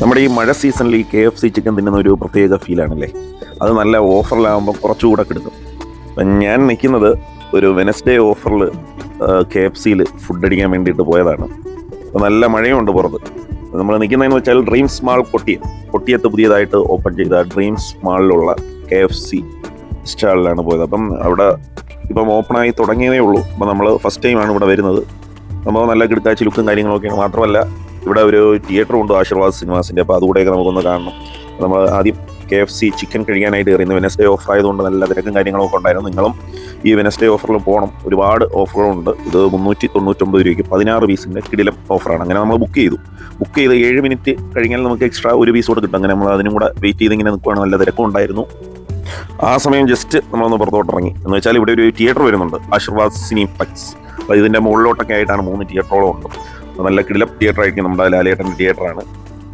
നമ്മുടെ ഈ മഴ സീസണിൽ ഈ KFC ചിക്കൻ തിന്നുന്ന ഒരു പ്രത്യേക ഫീലാണല്ലേ. അത് നല്ല ഓഫറിലാകുമ്പോൾ കുറച്ചുകൂടെ കിടക്കും. അപ്പം ഞാൻ നിൽക്കുന്നത് ഒരു വെനസ്ഡേ ഓഫറിൽ KFCയിൽ ഫുഡ് അടിക്കാൻ വേണ്ടിയിട്ട് പോയതാണ്. അപ്പോൾ നല്ല മഴയുണ്ട് പുറത്ത്. നമ്മൾ നിൽക്കുന്നതെന്ന് വെച്ചാൽ ഡ്രീംസ് മാൾ കൊട്ടിയത്ത് പുതിയതായിട്ട് ഓപ്പൺ ചെയ്ത ഡ്രീംസ് മാളിലുള്ള KFC സ്റ്റാളിലാണ് പോയത്. അപ്പം അവിടെ ഇപ്പം ഓപ്പണായി തുടങ്ങിയതേ ഉള്ളൂ. അപ്പം നമ്മൾ ഫസ്റ്റ് ടൈമാണ് ഇവിടെ വരുന്നത്. നമ്മൾ നല്ല കിടക്കാച്ചി ലുക്കും കാര്യങ്ങളൊക്കെയാണ്. മാത്രമല്ല ഇവിടെ ഒരു തിയേറ്ററും ഉണ്ട്, ആശീർവാദ് സിനിമാസിൻ്റെ. അപ്പോൾ അതുകൂടെയൊക്കെ നമുക്കൊന്ന് കാണണം. നമ്മൾ ആദ്യം KFC ചിക്കൻ കഴിക്കാനായിട്ട് കയറിയുന്നു. വെനസ്ഡേ ഓഫർ ആയതുകൊണ്ട് നല്ല തിരക്കും കാര്യങ്ങളൊക്കെ ഉണ്ടായിരുന്നു. നിങ്ങളും ഈ വെനസ്ഡേ ഓഫറിൽ പോകണം. ഒരുപാട് ഓഫറുകളുണ്ട്. ഇത് 399 രൂപയ്ക്ക് 16 പീസിൻ്റെ കിടിലം ഓഫറാണ്. അങ്ങനെ നമ്മൾ ബുക്ക് ചെയ്ത് 7 മിനിറ്റ് കഴിഞ്ഞാൽ നമുക്ക് എക്സ്ട്രാ ഒരു പീസ് കൂടെ കിട്ടും. അങ്ങനെ നമ്മൾ അതിനും കൂടെ വെയിറ്റ് ചെയ്ത് ഇങ്ങനെ നിൽക്കുകയാണ്. നല്ല തിരക്കും ഉണ്ടായിരുന്നു. ആ സമയം ജസ്റ്റ് നമ്മളൊന്ന് പുറത്തോട്ട് ഇറങ്ങി. എന്ന് വെച്ചാൽ ഇവിടെ ഒരു തിയേറ്റർ വരുന്നുണ്ട്, ആശീർവാദ് സിനിപ്ലക്സ്. അപ്പോൾ ഇതിൻ്റെ മുകളിലോട്ടൊക്കെ ആയിട്ടാണ് 3 തിയേറ്ററോളം ഉണ്ട്. നല്ല കിടിലം തിയേറ്റർ ആയിരിക്കും. നമ്മുടെ ലാലേട്ടൻ്റെ തിയേറ്ററാണ്.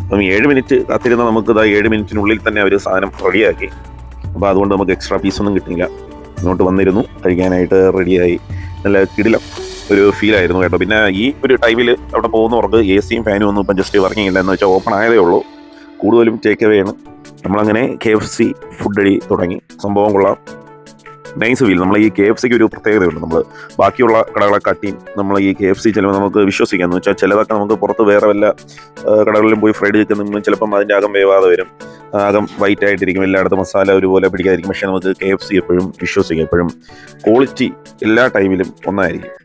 അപ്പം 7 മിനിറ്റ് കാത്തിരുന്ന നമുക്ക് 7 മിനിറ്റിനുള്ളിൽ തന്നെ അവർ സാധനം റെഡിയാക്കി. അപ്പോൾ അതുകൊണ്ട് നമുക്ക് എക്സ്ട്രാ പീസൊന്നും കിട്ടിയില്ല. ഇങ്ങോട്ട് വന്നിരുന്നു, കഴിക്കാനായിട്ട് റെഡിയായി. നല്ല കിടിലം ഒരു ഫീലായിരുന്നു കേട്ടോ. പിന്നെ ഈ ഒരു ടൈമിൽ അവിടെ പോകുന്നവർക്ക് AC-യും ഫാനും ഒന്നും ഇപ്പം ജസ്റ്റ് വർക്കിംഗ് ഇല്ല. എന്ന് വെച്ചാൽ ഓപ്പൺ ആയതേ ഉള്ളൂ. കൂടുതലും ടേക്ക് അവേ ആണ്. നമ്മളങ്ങനെ KFC ഫുഡ് അടി തുടങ്ങി. സംഭവം കൊള്ളാം, നൈസ് ഫീൽ. നമ്മൾ ഈ KFCക്ക് ഒരു പ്രത്യേകതയുണ്ട്. നമ്മൾ ബാക്കിയുള്ള കടകളെ കാട്ടി നമ്മൾ ഈ KFC ചിലപ്പോൾ നമുക്ക് വിശ്വസിക്കാം. എന്ന് വെച്ചാൽ ചിലതൊക്കെ നമുക്ക് പുറത്ത് വേറെ വല്ല കടകളിലും പോയി ഫ്രൈഡ് ചിക്കൻ നിന്ന് ചിലപ്പം അതിൻ്റെ അകം വേവാതെ വരും, അകം വൈറ്റ് ആയിട്ടിരിക്കും, എല്ലായിടത്തും മസാല ഒരുപോലെ പിടിക്കാതിരിക്കും. പക്ഷേ നമുക്ക് KFC എപ്പോഴും വിശ്വസിക്കാം. എപ്പോഴും ക്വാളിറ്റി എല്ലാ ടൈമിലും ഒന്നായിരിക്കും.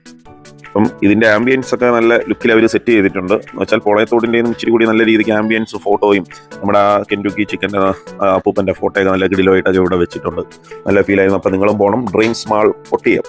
അപ്പം ഇതിൻ്റെ ആംബിയൻസ് ഒക്കെ നല്ല ലുക്കിൽ അവർ സെറ്റ് ചെയ്തിട്ടുണ്ട്. എന്ന് വെച്ചാൽ പോളയത്തോടിൻ്റെയും ഇച്ചിരി കൂടി നല്ല രീതിക്ക് ആംബിയൻസ് ഫോട്ടോയും നമ്മുടെ ആ കെൻറ്റുക്കി ചിക്കൻ്റെ അപ്പൂപ്പൻ്റെ ഫോട്ടോയൊക്കെ നല്ല കിടിലമായിട്ടൊക്കെ ഇവിടെ വെച്ചിട്ടുണ്ട്. നല്ല ഫീലായിരുന്നു. അപ്പം നിങ്ങളും പോകണം. Dreams mall Kottiyam.